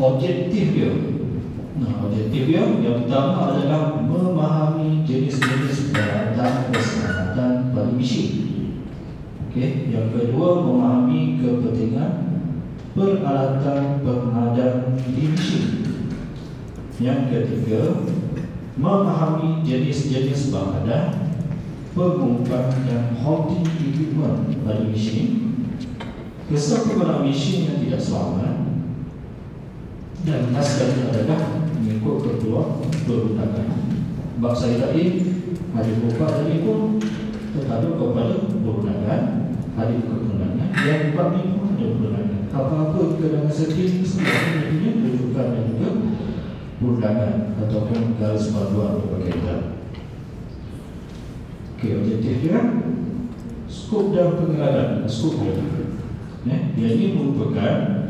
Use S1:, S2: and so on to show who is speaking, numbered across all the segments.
S1: objektif dia. Objektif dia yang pertama adalah memahami jenis-jenis peralatan keselamatan pada mesin. Okey, yang kedua memahami kepentingan peralatan pengadaan di mesin. Yang ketiga memahami jenis-jenis bahan, pengumpan dan holding equipment pada mesin, kesan penggunaan mesin yang tidak selamat, dan last sekali adalah mengikut ketua perundangan. Bab saya tadi ada beberapa tadi pun terkadang kepada perundangan, ada perundangan yang bab ini pun ada perundangan. Apa-apa berkenaan setting sebenarnya rujukan dan juga perundangan ataupun garis panduan berkaitan. Okey, objektif dia skop dan pengarahan. Skop dia ini merupakan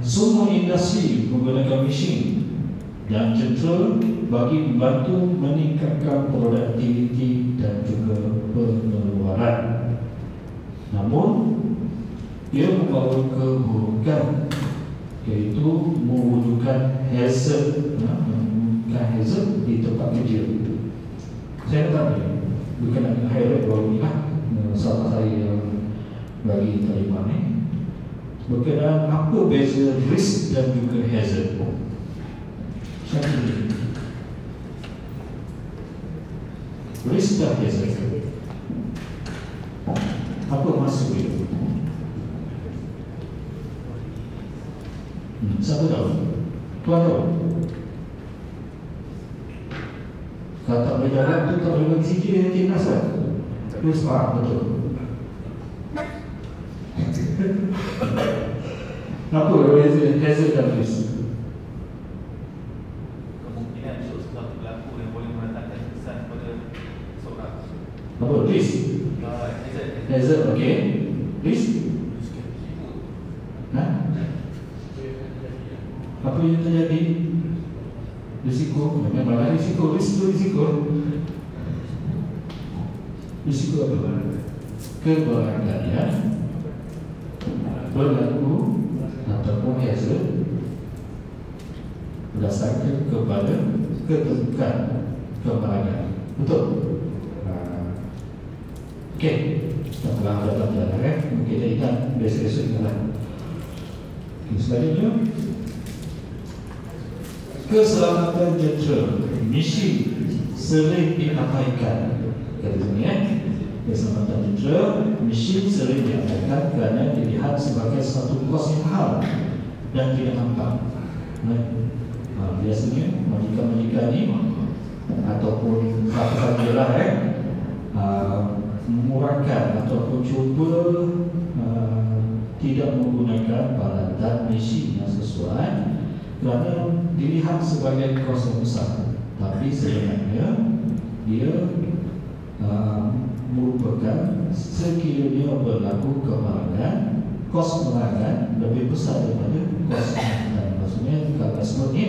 S1: semua industri menggunakan mesin dan jentera bagi membantu meningkatkan produktiviti dan juga pengeluaran. Namun ia membawa keburukan, iaitu mewujudkan hazard, di tempat kerja. Saya tanya berkenaan highlight baru ni lah, sahabat saya yang bagi taliban ni, berkenaan apa beza risk dan juga hazard. Satu risk dan hazard, apa maksud itu? Siapa tahu? Tuan tahu? Kalau tak boleh jalan tu tak boleh bagi CJ yang timnas kan? Terus betul. Apa hazard dan risk?
S2: Kemungkinan sesuatu berlaku yang boleh mendatangkan kesan kepada seorang.
S1: Apa? Risk? Hazard, okey. Risk? Apa yang terjadi? Risiko. Memanglah risiko. Risiko apa? Keberangkalian berlaku ataupun hazard berdasarkan kepada ketentuan keberangkalian. Betul? Okey, kita telah datang jalan mungkin kita ikan biasa-biasa jalan. Selanjutnya, keselamatan jentera mesin sering diabaikan. Kata sini keselamatan jentera mesin sering diabaikan kerana dilihat sebagai satu kos yang mahal dan tidak nampak. Biasanya majikan-majikan ni ataupun apa sajalah memurahkan ataupun cuba tidak menggunakan peralatan mesin yang sesuai kerana dilihat sebagai kos yang besar, tapi sebenarnya dia merupakan sekiranya berlaku kemalangan, kos kemalangan lebih besar daripada kos kemalangan. Maksudnya kalau seperti ini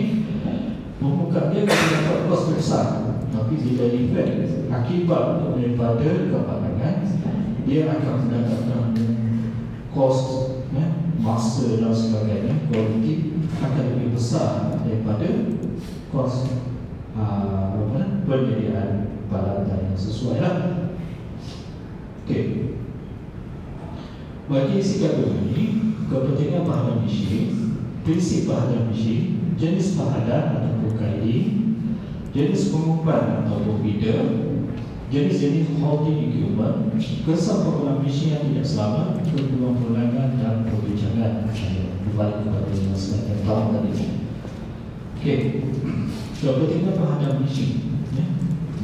S1: membuka dia dapat kos besar, tapi bila efek akibat daripada kemalangan dia akan mendapatkan kos masa dan sebagainya, kualiti akan lebih besar daripada kos penyediaan peralatan yang sesuai lah. Okey, bagi sikap ini, kepentingan bahan mesin, prinsip bahan mesin, jenis bahan ataupun kaidi, jenis pengumpan ataupun bidder, jenis-jenis holding equipment, kesan penggunaan mesin yang tidak selamat, keperluan perundangan dan perbincangan berbalik kepada yang sebenarnya tahu tadi. Okey, kepentingan bahan mesin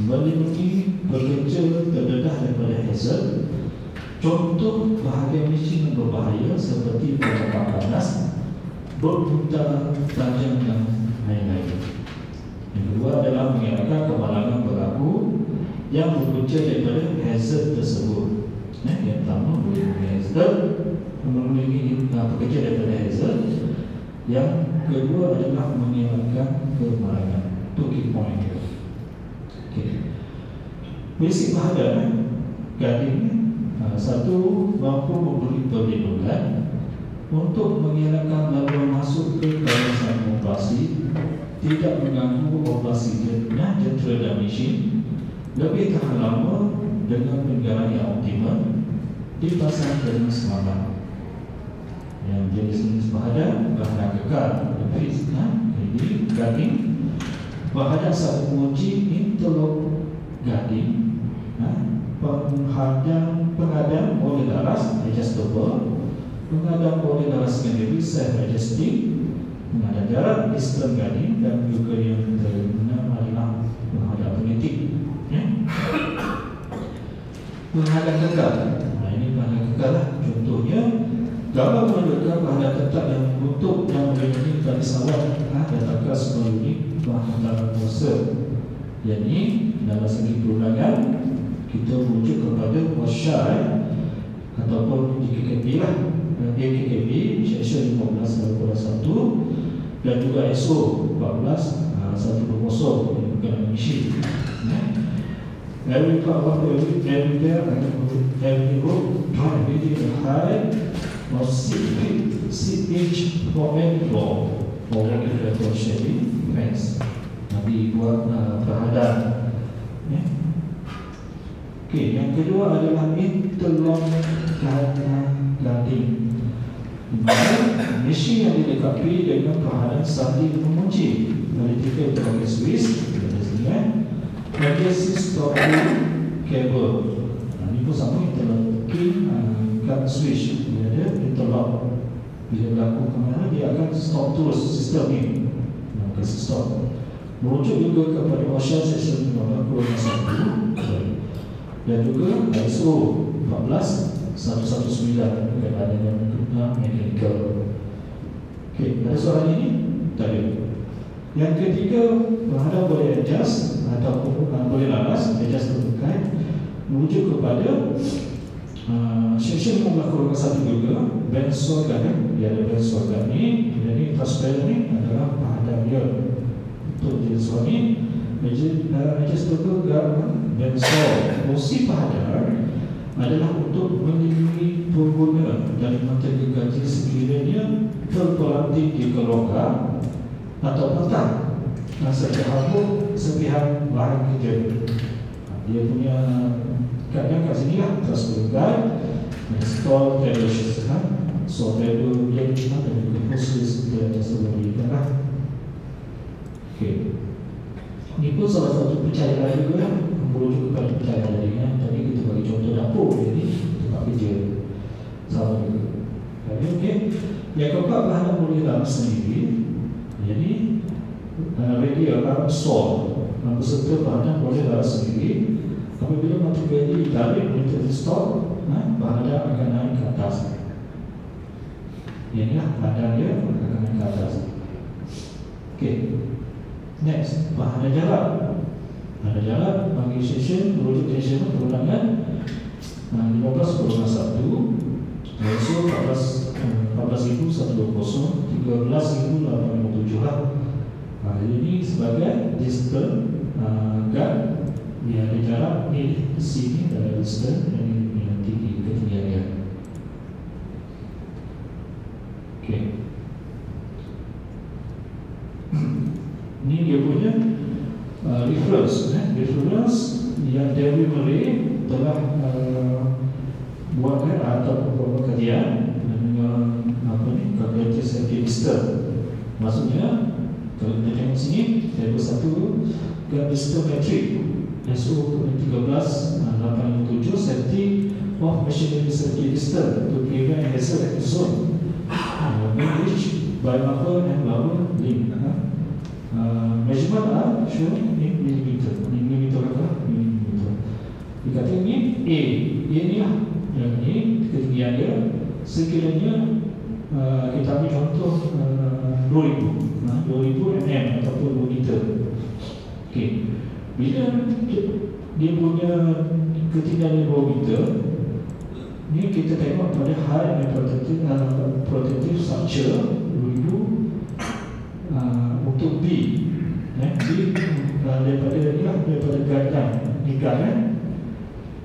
S1: melindungi pekerja terdedah daripada hazard. Contoh bahagian mesin yang berbahaya seperti penekan panas, berputar tajam dan lain-lain. Yang kedua adalah mengelakkan kemalangan berlaku yang berpunca daripada hazard tersebut. Yang pertama melindungi hazard, melindungi pekerja daripada hazard. Yang kedua adalah mengelakkan kemalangan. Itu key point dia. Okay. Prinsip bahagian gading, satu, mampu memberi perlindungan untuk mengelakkan laluan masuk ke kawasan operasi, tidak mengganggu operasi jentera dan mesin, lebih tahan lama dengan penggalan yang optimal, dipasang dengan semangat. Yang jenis-jenis bahadan kekal, jadi guarding, bahadan satu kunci interlock guarding, pengadaan oleh laras adjustable, pengadaan oleh laras secondary self adjusting, pengadaan jarak distance guarding, dan juga yang keenam adalah pengadaan magnetik. Pengadaan kekal. Ini pengadaan kekal lah. Contohnya, gambar menunjukkan bahadan tetap yang untuk yang melindungi tali sawat letakkan sebuah unit bahan kuasa. Jadi dalam segi perundangan kita rujuk kepada OSHA ataupun JKKB lah, JKKB Section 15/1 dan juga ISO 14120 yang berkenaan mesin. Every part of every day every road try within a height of 6 inch for every floor for working level shading fence. Nanti buat perhadap. Okey, yang kedua adalah interlock guarding. Mesin yang dilengkapi dengan perhadap sanding pengunci. Vertical pakai Swiss, adhesive stopping cable. Ini pun sama, interlocking guard switch. Dia ada interlock. Bila berlaku kamera, dia akan stop terus sistem ni. Kasi stop. Merujuk juga kepada OSHA Section 15/1 dan juga ISO 14119 berkaitan dengan mechanical. Okey, ada soalan ini? Tak ada. Yang ketiga, penghadap boleh adjust ataupun boleh laras, adjust terbuka, merujuk kepada Section 15/1 juga, band sword guard. Dia ada band sword guard ni. Jadi transparent ni adalah penghadap dia. Untuk jenis suami, adjustable guard band sword. Fungsi penghadap adalah untuk melindungi pengguna dari mata gergaji sekiranya terpelanting di longgar atau patah serta hambur sepihak bahan kerja. Dia punya kadang kat sini lah, transfer guide, install table system, so table yang ada juga khusus dia tersebut berikan lah. Okay, ini pun salah satu percayaan juga lah, merujuk kepada percayaan tadi kan. Tadi kita bagi contoh dapur, jadi tempat kerja sama juga. Okay, yang keempat, bahan boleh laras sendiri. Jadi radial arm saw beserta bahan boleh laras sendiri. Apabila mata gergaji ditarik untuk stop, bahan akan naik ke atas. Inilah bahan dia akan naik ke atas. Okay, next, bahan jarak. Bahan jarak bagi section merujuk tension perundangan 15/1 ISO 14120 13,857 lah. Ini sebagai distance guard. Dia ada jarak ni sini adalah distance, ini tinggi ketinggian dia. Okey. Ni dia punya reference, reference yang David Murray telah buatkan atau beberapa kajian dengan apa ni, calculated safety distance. Maksudnya kalau kita tengok sini, table 1 guard distance metric ISO 13/857 safety of machinery safety distance to prevent hazard zone managed by upper and lower limb. Measurement are shown in millimeter. Millimeter apa? Millimeter. Dikata ini A. Ini lah. Yang ini ketinggian dia. Sekiranya kita ambil contoh 2000 mm ataupun 2 meter. Okey. Bila dia punya ketinggian 2 meter, ni kita tengok pada high and protective structure 2000 untuk B. B daripada ni lah, daripada guideline ni guideline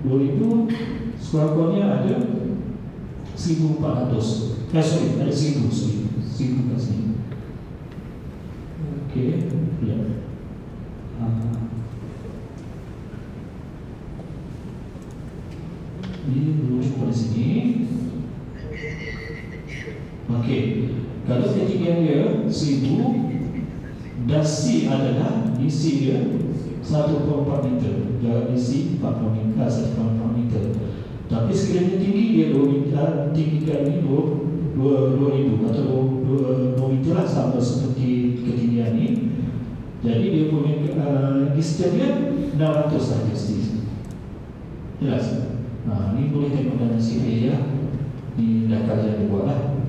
S1: 2000 sekurang-kurangnya ada 1400. sorry, ada 1000 kat sini. Okey, ya. Ini merujuk pada sini. Okey, kalau ketinggian dia 1000 dan C adalah isi dia 1.4 meter, jarak isi 1.4 meter. Tapi sekiranya tinggi dia 2 meter, tinggi kali 2000 atau 2 meter lah, sama seperti ketinggian ni. Jadi dia punya distance dia 600 sahaja. Jelas? Ni boleh tengok dalam CV ya. Ni dah kajian dia buat lah.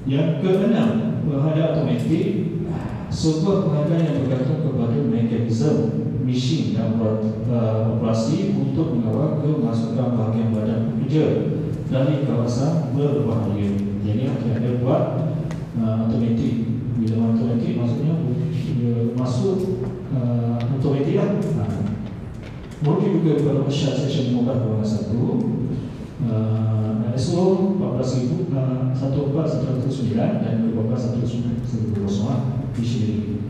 S1: Yang keenam, penghadap automatik. Sebuah penghargaan yang bergantung kepada mekanisme mesin dan operasi untuk mengawal kemasukan bahagian badan pekerja dari kawasan berbahaya. Jadi ada buat automatik. Bila automatik maksudnya masuk automatik lah. Merujuk juga kepada Masyarakat Seksyen 15.1 ISO 14109 dan 14110 dictionary.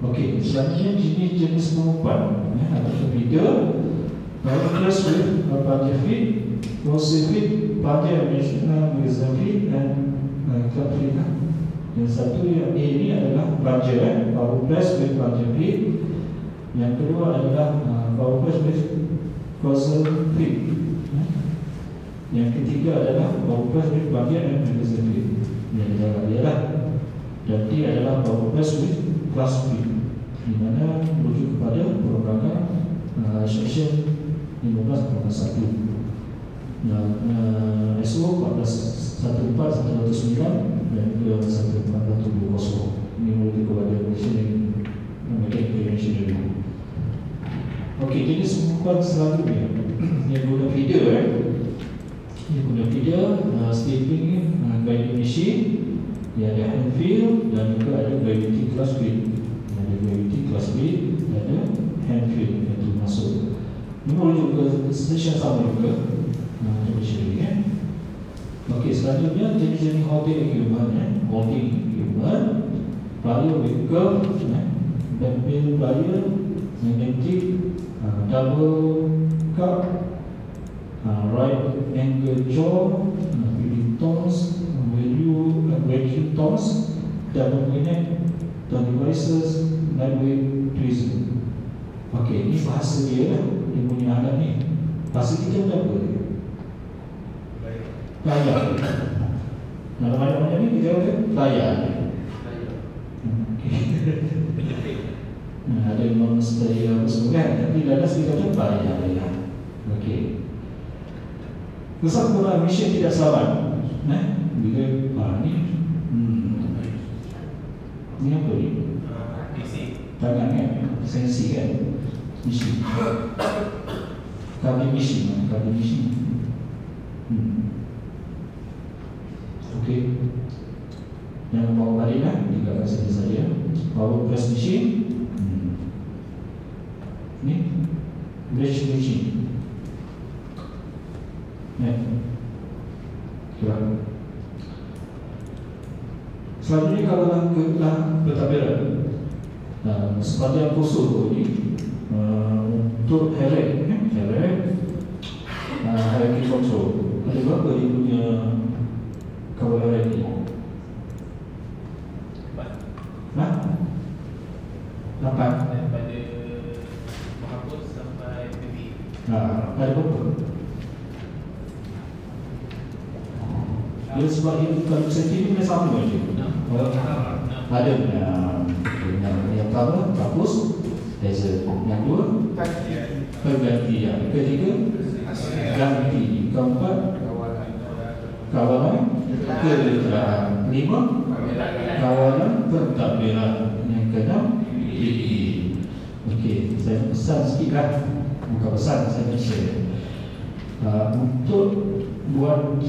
S1: Okey, selanjutnya jenis-jenis pengumpan atau feeder, class with budget feed, close feed, budget magazine feed dan club feed. Yang satu yang A ini adalah budget, power press with budget feed. Yang kedua adalah power press with close feed. Yang ketiga adalah power press with budget and magazine feed. Yang jaga dia lah. Dan D adalah power press with class feed, di mana merujuk kepada perundangan Seksyen 15.1 ISO 14109 dan 14120. Ini merujuk kepada machinery. Okey, jenis pengumpan selanjutnya yang guna feeder Ini guna feeder, stepping, guiding machine. Dia ada hand feel dan juga ada gravity class feed. Ada gravity class feed, ada hand feel yang itu masuk. Ini merujuk ke stesen sama juga. Okey, selanjutnya jenis-jenis holding equipment. Holding equipment, plier with curve, backbill plier, magnetic, double cup, right angle jaw, feeding tones, vacuum tones, double magnet, turn devices, lightweight prism. Okey, ini bahasa dia lah. Dia punya alat ni. Bahasa kita berapa dia? Layar. Dalam macam ni kita kata layar. Ada monster apa semua kan, tapi dalam kita kata layar. Okey. Kesempurnaan mesin tidak selamat. Bila ni apa ni? Tangan kan? Sensi kan? Mesin. Kabin mesin. Okey. Yang bawa balik lah, tinggalkan sini saja. Power press mesin. Ni bridge mesin. Selanjutnya kawalan pentadbiran sepanjang poso ini untuk heret hierarchy control. Ada berapa dia punya kawalan heret ni? 8
S2: daripada menghapus sampai PB.
S1: Ada berapa? Dia sebab ini kalau senti ni sama je. Ada yang pertama hapus laser, yang dua perganti, yang ketiga ganti, keempat kawalan kelelahan, 5 kawalan pentadbiran, yang keenam PE. Okey, saya pesan sikit lah. Bukan pesan, saya nak share. Untuk buat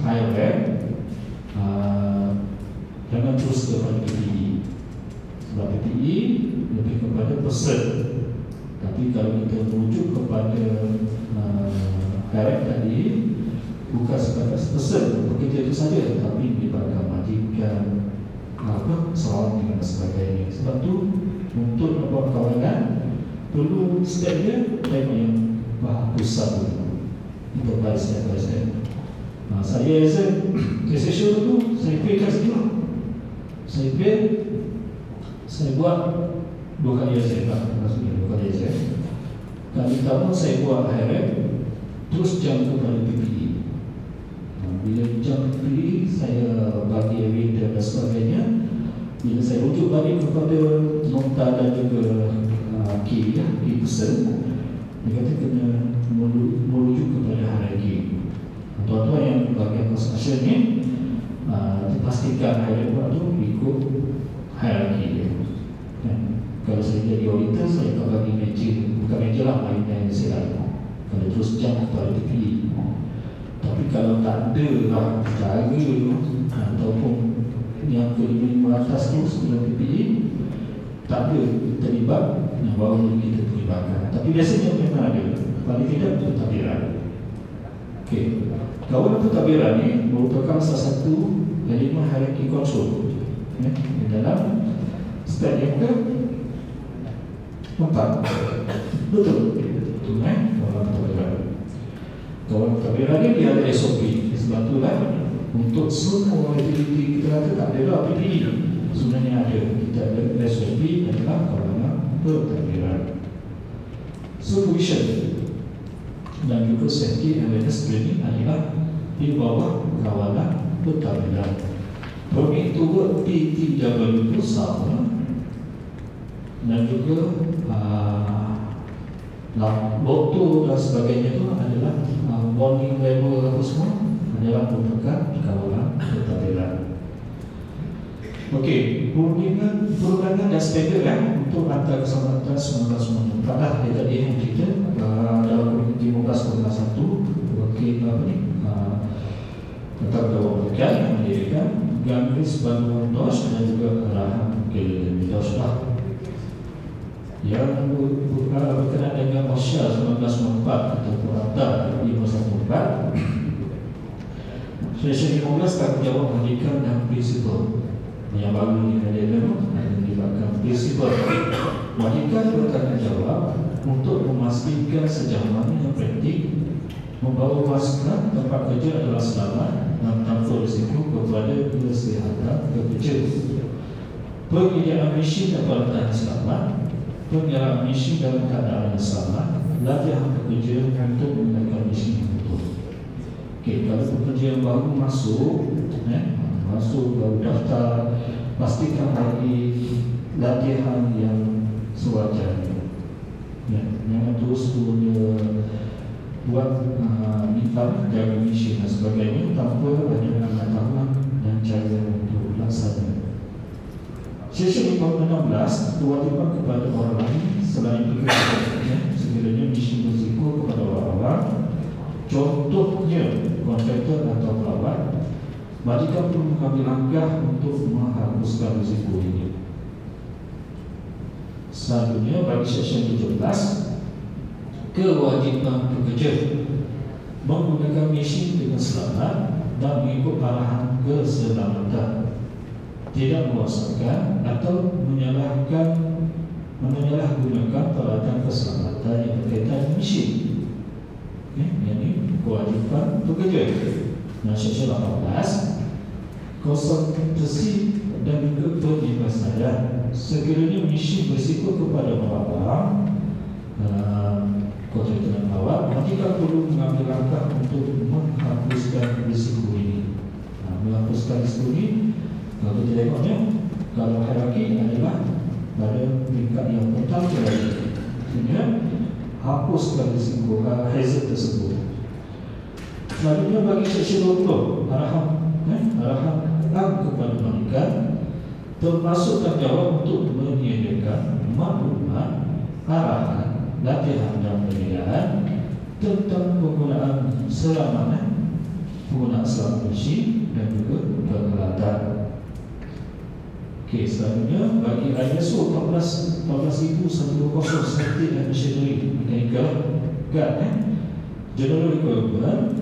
S1: highway, jangan terus kepada PPE. Sebab PPE lebih kepada person. Tapi kalau kita merujuk kepada direct tadi, bukan sebatas person pekerja itu saja, tapi melibatkan majikan, seorang dan sebagainya. Sebab tu untuk membuat kawanan perlu step dia tengok yang pusat dulu untuk baris step by step. Saya as a session tu saya pay kat situ. Saya pay, saya buat 2 kali ASF lah, maksudnya 2 kali ASF. Kali pertama saya buat HRF, terus jam kepada PPE. Bila jam PPE, saya bagi evidence dan sebagainya. Bila saya rujuk balik kepada nota dan juga key person, dia kata kena merujuk kepada hierarki. Tuan-tuan yang bagian construction ni, pastikan hierarki tu ikut hierarki dia. Kalau saya jadi auditor, saya akan bagi meja, bukan meja lah, lain yang saya lakukan. Kalau terus jam kepada PPE. Tapi kalau tak ada lah cara ataupun yang kelima atas tu sebelum PPE tak ada terlibat, yang baru kita terlibatkan. Tapi biasanya memang ada, paling tidak pentadbiran. Okey, kawalan pentadbiran ni merupakan salah satu elemen hierarki kontrol di dalam step yang ke-4. Betul, kawalan pentadbiran. Kawalan pentadbiran ni dia ada SOP. Sebab itulah untuk semua aktiviti kita kata tak ada lah PPE. Sebenarnya ada, kita ada SOP adalah kawalan pentadbiran. Supervision dan juga safety awareness training adalah di bawah kawalan pentadbiran. Permit to work PTW itu sama, dan juga loto dan sebagainya itu adalah bonding level apa semua adalah merupakan kawalan pentadbiran. Okey, perundangan dan standard untuk Akta Keselamatan 1994 lah. Dia tadi yang kita dalam 15.1 okey apa ni? Tentang Dewan Perwakilan yang mendirikan garis bantuan DOS dan juga arahan ke DOS lah. Yang berkenaan dengan Masyarakat 1994 ataupun Akta 1514, Session 15 tanggungjawab pendidikan dan prinsipal. Yang baru dihadirkan melibatkan prinsipal. Majikan bertanggungjawab untuk memastikan sejauh mana yang praktik membawa pasukan tempat kerja adalah selamat dan tanpa risiko kepada kesihatan pekerja. Penyediaan mesin dan peralatan selamat, penyediaan mesin dalam keadaan yang selamat, latihan pekerja untuk menggunakan mesin yang betul. Okey, kalau pekerja yang baru masuk, baru daftar, pastikan bagi latihan yang sewajarnya. Jangan terus dia buat minta jaga mesin dan sebagainya tanpa ada pengetahuan dan cara untuk laksana. Session 16, kewajipan kepada orang lain selain pekerja sekiranya mesin berisiko kepada orang-orang, contohnya kontraktor atau pelawat. Majikan perlu mengambil langkah untuk menghapuskan risiko ini. Selanjutnya bagi session 17, kewajipan pekerja menggunakan mesin dengan selamat dan mengikut arahan keselamatan, tidak merosakkan atau menyalahgunakan peralatan keselamatan yang berkaitan dengan mesin. Ini kewajipan pekerja. Nah, session 18, konsentrasi dan juga penyelesaian. Sekiranya mesin berisiko kepada orang-orang, kontraktor dan pelawat, majikan perlu mengambil langkah untuk menghapuskan risiko ini. Menghapuskan risiko ini, kalau kita tengoknya, kalau hierarki adalah pada peringkat yang pertama lagi. Maksudnya, hapuskan risiko hazard tersebut. Selanjutnya bagi session 20, arahan kepada majikan, termasuk tanggungjawab untuk menyediakan maklumat, arahan, latihan dan penilaian tentang penggunaan selamat mesin dan juga peralatan. Okey, selanjutnya bagi ISO 14010 safety and machinery mechanical guard, general requirement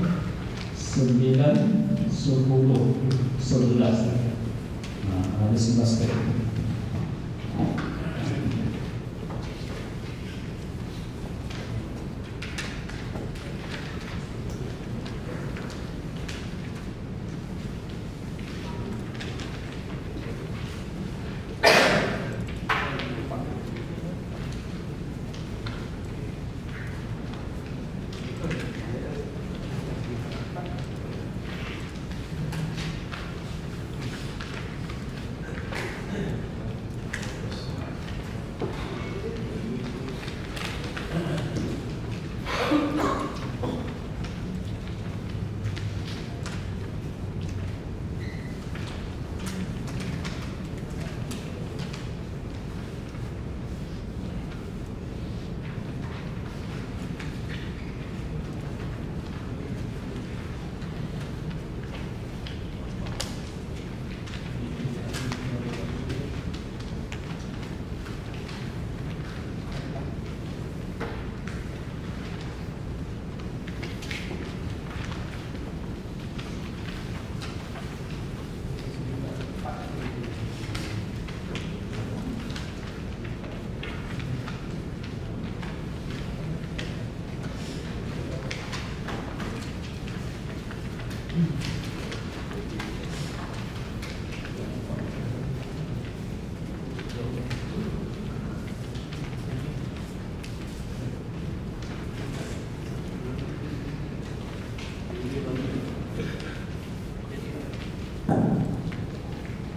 S1: 9, 10, 11. Ada 11 kali.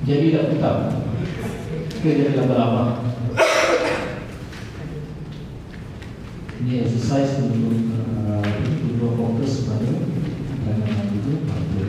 S1: Jadi tak putar. Kita jadi lama-lama. Ini exercise untuk fokus pada tangan itu pada.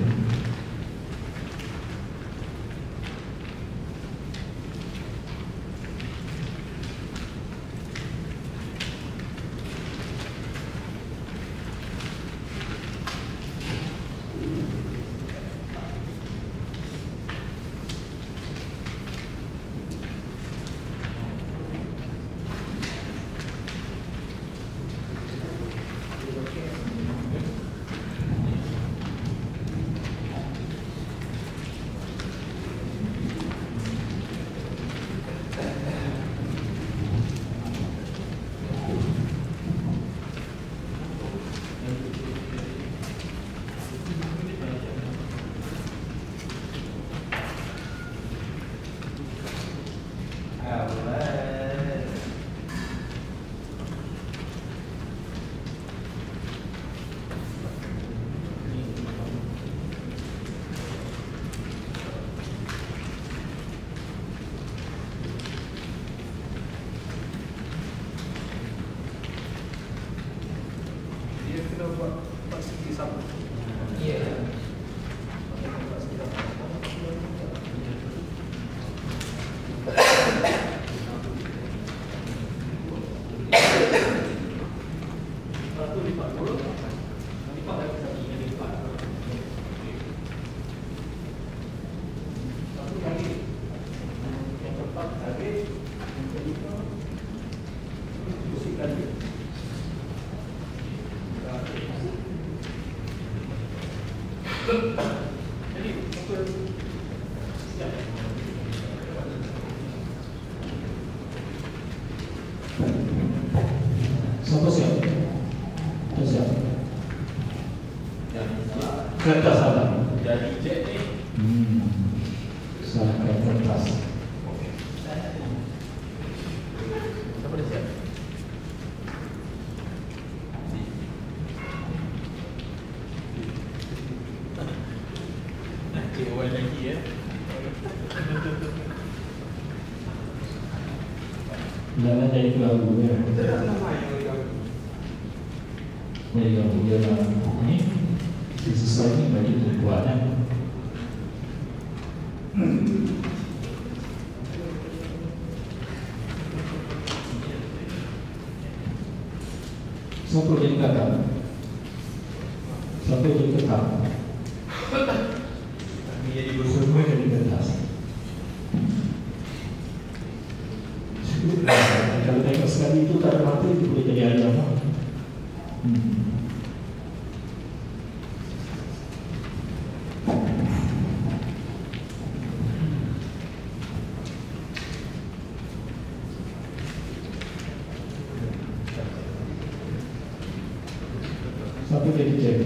S1: Siapa siap? Siap. Kertas salah.
S2: Jadi cek ni.
S1: Salah kertas.
S2: Siapa dah siap? Cik awal lagi ya.
S1: Jangan jadi ganggu ya. Jadi ganggu dia lah. Ini sesuai ni bagi perempuan. Siapa jadi kakak? Siapa jadi kakak? Semua jadi kertas. Kalau tengok sekali itu tak ada mata, itu boleh jadi ayam. Siapa jadi cek?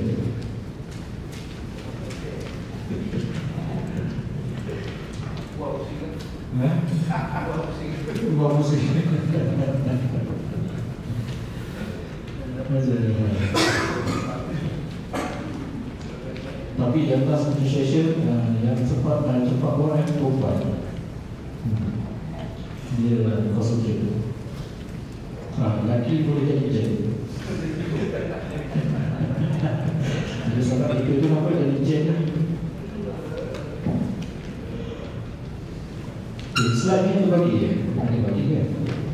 S1: Buat musik. Tapi di atas association yang cepat buat yang perempuan. Dia konsentrate. Lelaki boleh jadi cek. Dia sangat itu apa jadi cek. Slide ni tu bagi je. Ada bagi ke?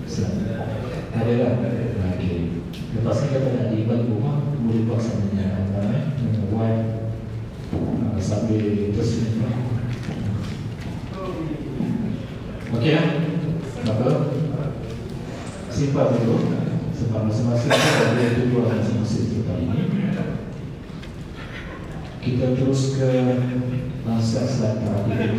S1: Slide. Ada lah. Okay. Lepas ni kata nak balik rumah, boleh buat samanya buat sambil terus ni. Okey lah. Apa? Simpan dulu. Sebab masing-masing ada tujuan masing-masing kali ini. Kita terus ke slide terakhir.